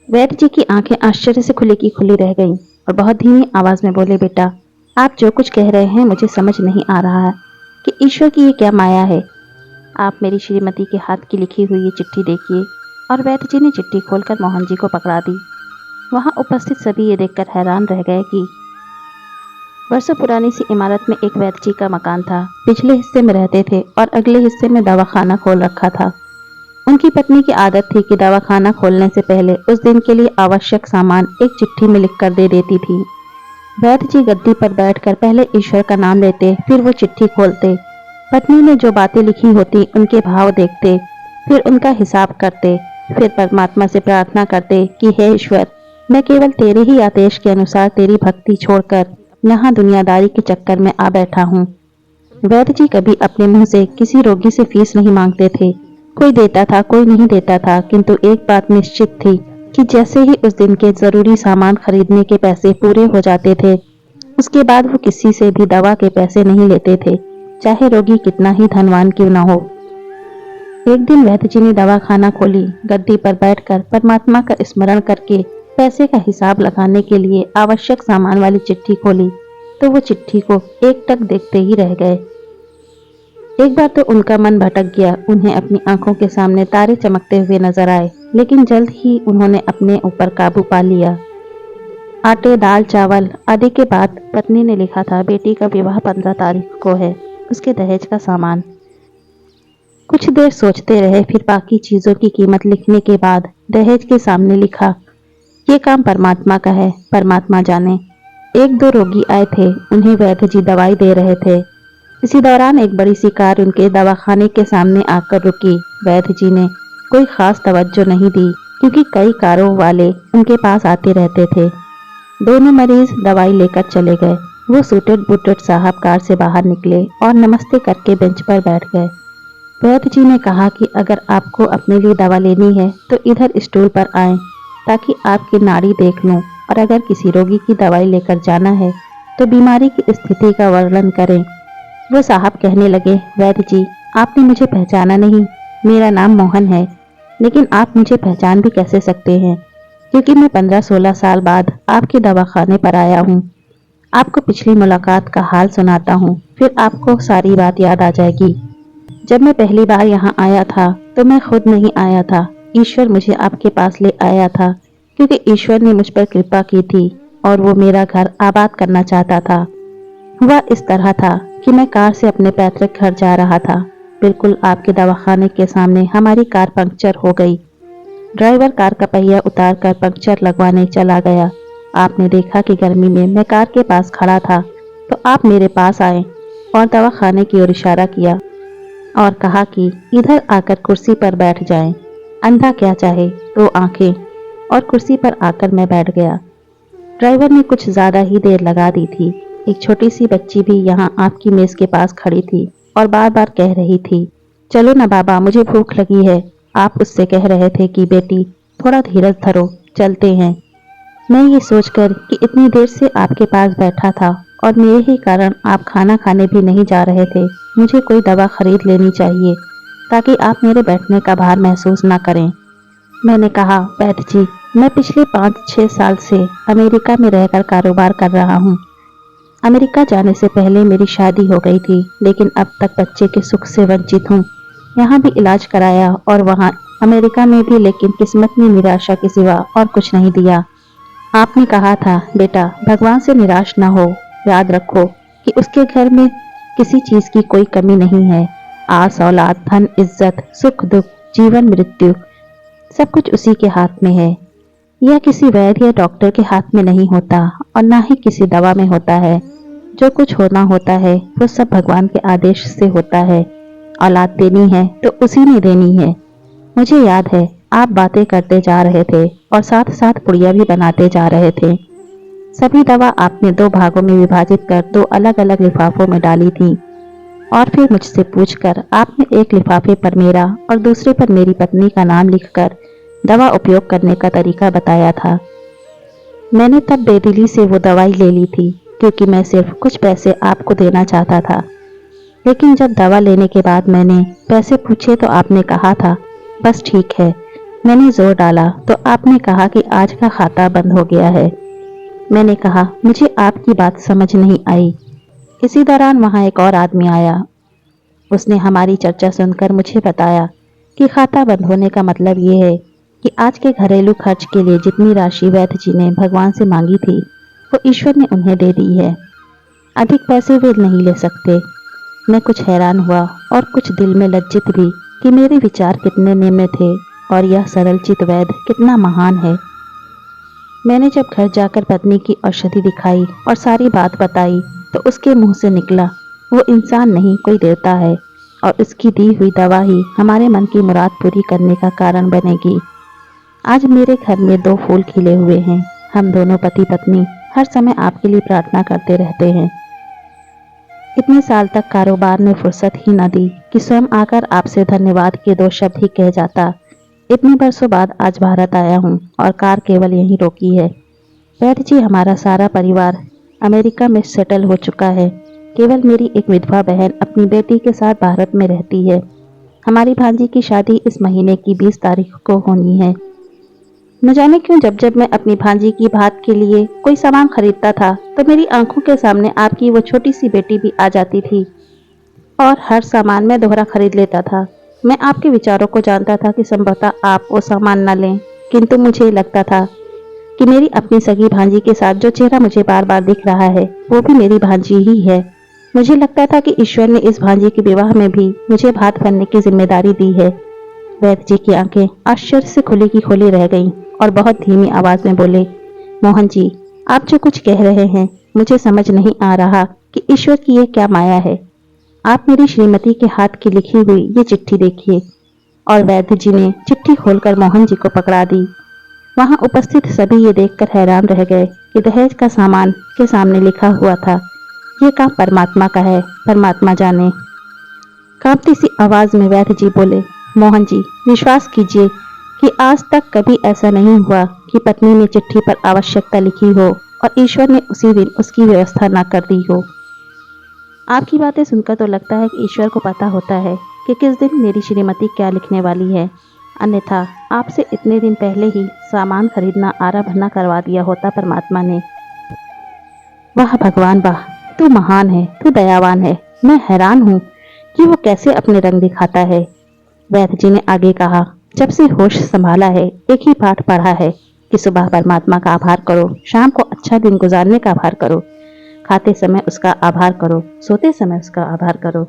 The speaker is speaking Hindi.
वैद्य जी की आंखें आश्चर्य से खुली की खुली रह गईं और बहुत धीमी आवाज में बोले, बेटा, आप जो कुछ कह रहे हैं मुझे समझ नहीं आ रहा है कि ईश्वर की ये क्या माया है। आप मेरी श्रीमती के हाथ की लिखी हुई ये चिट्ठी देखिए। और वैद्य जी ने चिट्ठी खोलकर मोहन जी को पकड़ा दी। वहां उपस्थित सभी ये देखकर हैरान रह गए कि वर्षों पुरानी सी इमारत में एक वैद्य जी का मकान था। पिछले हिस्से में रहते थे और अगले हिस्से में दवाखाना खोल रखा था। उनकी पत्नी की आदत थी कि दवाखाना खोलने से पहले उस दिन के लिए आवश्यक सामान एक चिट्ठी में लिखकर दे देती थी। वैद्य जी गद्दी पर बैठकर पहले ईश्वर का नाम लेते, फिर वो चिट्ठी खोलते। पत्नी ने जो बातें लिखी होती उनके भाव देखते, फिर उनका हिसाब करते, फिर परमात्मा से प्रार्थना करते कि हे ईश्वर, मैं केवल तेरे ही आदेश के अनुसार तेरी भक्ति छोड़कर यहाँ दुनियादारी के चक्कर में आ बैठा हूँ। वैद्य जी कभी अपने मुंह से किसी रोगी से फीस नहीं मांगते थे। कोई देता था, कोई नहीं देता था, किंतु एक बात निश्चित थी कि जैसे ही उस दिन के जरूरी सामान खरीदने के पैसे पूरे हो जाते थे, उसके बाद वो किसी से भी दवा के पैसे नहीं लेते थे, चाहे रोगी कितना ही धनवान क्यों न हो। एक दिन वैद्य जी ने दवाखाना खोली। गद्दी पर बैठकर परमात्मा का स्मरण करके पैसे का हिसाब लगाने के लिए आवश्यक सामान वाली चिट्ठी खोली तो वो चिट्ठी को एकटक देखते ही रह गए। एक बार तो उनका मन भटक गया। उन्हें अपनी आंखों के सामने तारे चमकते हुए नजर आए, लेकिन जल्द ही उन्होंने अपने ऊपर काबू पा लिया। आटे, दाल, चावल आदि के बाद पत्नी ने लिखा था, बेटी का विवाह 15 तारीख को है, उसके दहेज का सामान। कुछ देर सोचते रहे, फिर बाकी चीजों की कीमत लिखने के बाद दहेज के सामने लिखा, ये काम परमात्मा का है, परमात्मा जाने। एक दो रोगी आए थे, उन्हें वैद्य जी दवाई दे रहे थे। इसी दौरान एक बड़ी सी कार उनके दवाखाने के सामने आकर रुकी। वैद्य जी ने कोई खास तवज्जो नहीं दी, क्योंकि कई कारों वाले उनके पास आते रहते थे। दोनों मरीज दवाई लेकर चले गए। वो सूटेड बूटेड साहब कार से बाहर निकले और नमस्ते करके बेंच पर बैठ गए। वैद्य जी ने कहा कि अगर आपको अपने लिए दवा लेनी है तो इधर स्टूल पर आएं, ताकि आपकी नाड़ी देख लूं, और अगर किसी रोगी की दवाई लेकर जाना है तो बीमारी की स्थिति का वर्णन करें। वो साहब कहने लगे, वैद्य जी, आपने मुझे पहचाना नहीं। मेरा नाम मोहन है, लेकिन आप मुझे पहचान भी कैसे सकते हैं, क्योंकि मैं 15-16 साल बाद आपके दवाखाने पर आया हूँ। आपको पिछली मुलाकात का हाल सुनाता हूँ, फिर आपको सारी बात याद आ जाएगी। जब मैं पहली बार यहाँ आया था तो मैं खुद नहीं आया था, ईश्वर मुझे आपके पास ले आया था, क्योंकि ईश्वर ने मुझ पर कृपा की थी और वो मेरा घर आबाद करना चाहता था। हुआ इस तरह था कि मैं कार से अपने पैतृक घर जा रहा था। बिल्कुल आपके दवाखाने के सामने हमारी कार पंक्चर हो गई। ड्राइवर कार का पहिया उतार कर पंक्चर लगवाने चला गया। आपने देखा कि गर्मी में मैं कार के पास खड़ा था, तो आप मेरे पास आए और दवाखाने की ओर इशारा किया और कहा कि इधर आकर कुर्सी पर बैठ जाएं। अंधा क्या चाहे, दो आंखें। और कुर्सी पर आकर मैं बैठ गया। ड्राइवर ने कुछ ज्यादा ही देर लगा दी थी। एक छोटी सी बच्ची भी यहाँ आपकी मेज के पास खड़ी थी और बार बार कह रही थी, चलो ना बाबा, मुझे भूख लगी है। आप उससे कह रहे थे कि बेटी, थोड़ा धीरज धरो, चलते हैं। मैं ये सोचकर कि इतनी देर से आपके पास बैठा था और मेरे ही कारण आप खाना खाने भी नहीं जा रहे थे, मुझे कोई दवा खरीद लेनी चाहिए, ताकि आप मेरे बैठने का भार महसूस ना करें। मैंने कहा, वैद्य जी, मैं पिछले 5-6 साल से अमेरिका में रहकर कारोबार कर रहा हूँ। अमेरिका जाने से पहले मेरी शादी हो गई थी, लेकिन अब तक बच्चे के सुख से वंचित हूँ। यहाँ भी इलाज कराया और वहाँ अमेरिका में भी, लेकिन किस्मत ने निराशा के सिवा और कुछ नहीं दिया। आपने कहा था, बेटा, भगवान से निराश ना हो। याद रखो कि उसके घर में किसी चीज की कोई कमी नहीं है। आस, औलाद, धन, इज्जत, सुख, दुख, जीवन, मृत्यु, सब कुछ उसी के हाथ में है। यह किसी वैद्य या डॉक्टर के हाथ में नहीं होता और ना ही किसी दवा में होता है। जो कुछ होना होता है वो सब भगवान के आदेश से होता है। औलाद देनी है तो उसी ने देनी है। मुझे याद है आप बातें करते जा रहे थे और साथ साथ पुड़िया भी बनाते जा रहे थे। सभी दवा आपने 2 भागों में विभाजित कर 2 अलग अलग लिफाफों में डाली थी और फिर मुझसे पूछकर आपने एक लिफाफे पर मेरा और दूसरे पर मेरी पत्नी का नाम लिखकर दवा उपयोग करने का तरीका बताया था। मैंने तब बेदिली से वो दवाई ले ली थी, क्योंकि मैं सिर्फ कुछ पैसे आपको देना चाहता था। लेकिन जब दवा लेने के बाद मैंने पैसे पूछे तो आपने कहा था, बस ठीक है, मैंने जोर डाला तो आपने कहा कि आज का खाता बंद हो गया है। मैंने कहा, मुझे आपकी बात समझ नहीं आई। इसी दौरान वहां एक और आदमी आया। उसने हमारी चर्चा सुनकर मुझे बताया कि खाता बंद होने का मतलब ये है कि आज के घरेलू खर्च के लिए जितनी राशि वैद्य जी ने भगवान से मांगी थी वो ईश्वर ने उन्हें दे दी है। अधिक पैसे वे नहीं ले सकते। मैं कुछ हैरान हुआ और कुछ दिल में लज्जित भी कि मेरे विचार कितने निम्न थे और यह सरलचित वैद्य कितना महान है। मैंने जब घर जाकर पत्नी की औषधि दिखाई और सारी बात बताई तो उसके मुंह से निकला, वो इंसान नहीं कोई देवता है और उसकी दी हुई दवा ही हमारे मन की मुराद पूरी करने का कारण बनेगी। आज मेरे घर में 2 फूल खिले हुए हैं। हम दोनों पति पत्नी हर समय आपके लिए प्रार्थना करते रहते हैं। इतने साल तक कारोबार ने फुर्सत ही न दी कि स्वयं आकर आपसे धन्यवाद के 2 शब्द ही कह जाता। इतने वर्षों बाद आज भारत आया हूँ और कार केवल यहीं रोकी है। वैद्य जी, हमारा सारा परिवार अमेरिका में सेटल हो चुका है। केवल मेरी एक विधवा बहन अपनी बेटी के साथ भारत में रहती है। हमारी भांजी की शादी इस महीने की 20 तारीख को होनी है। न जाने क्यों जब जब मैं अपनी भांजी की बात के लिए कोई सामान खरीदता था तो मेरी आंखों के सामने आपकी वो छोटी सी बेटी भी आ जाती थी और हर सामान मैं दोहरा खरीद लेता था। मैं आपके विचारों को जानता था कि संभवतः आप वो सामान न लें, किंतु मुझे लगता था कि मेरी अपनी सगी भांजी के साथ जो चेहरा मुझे बार बार दिख रहा है वो भी मेरी भांजी ही है। मुझे लगता था कि ईश्वर ने इस भांजी के विवाह में भी मुझे भात भरने की जिम्मेदारी दी है। वैद्य जी की आंखें आश्चर्य से खुली की खुली रह गईं और बहुत धीमी आवाज में बोले, मोहन जी, आप जो कुछ कह रहे हैं मुझे समझ नहीं आ रहा कि ईश्वर की ये क्या माया है। आप मेरी श्रीमती के हाथ की लिखी हुई ये चिट्ठी देखिए। और वैद्य जी ने चिट्ठी खोलकर मोहन जी को पकड़ा दी। वहां उपस्थित सभी ये देखकर हैरान रह गए कि दहेज का सामान के सामने लिखा हुआ था, ये काम परमात्मा का है, परमात्मा जाने। कांपती सी आवाज में वैद्य जी बोले, मोहन जी, विश्वास कीजिए कि आज तक कभी ऐसा नहीं हुआ कि पत्नी ने चिट्ठी पर आवश्यकता लिखी हो और ईश्वर ने उसी दिन उसकी व्यवस्था न कर दी हो। आपकी बातें सुनकर तो लगता है कि ईश्वर को पता होता है कि किस दिन मेरी श्रीमती क्या लिखने वाली है, अन्यथा आपसे इतने दिन पहले ही सामान खरीदना आरंभ न करवा दिया होता परमात्मा ने। वाह भगवान वाह, तू महान है, तू दयावान है। मैं हैरान हूँ कि वो कैसे अपने रंग दिखाता है। वैद्य जी ने आगे कहा, जब से होश संभाला है एक ही पाठ पढ़ा है कि सुबह परमात्मा का आभार करो, शाम को अच्छा दिन गुजारने का आभार करो, खाते समय उसका आभार करो, सोते समय उसका आभार करो।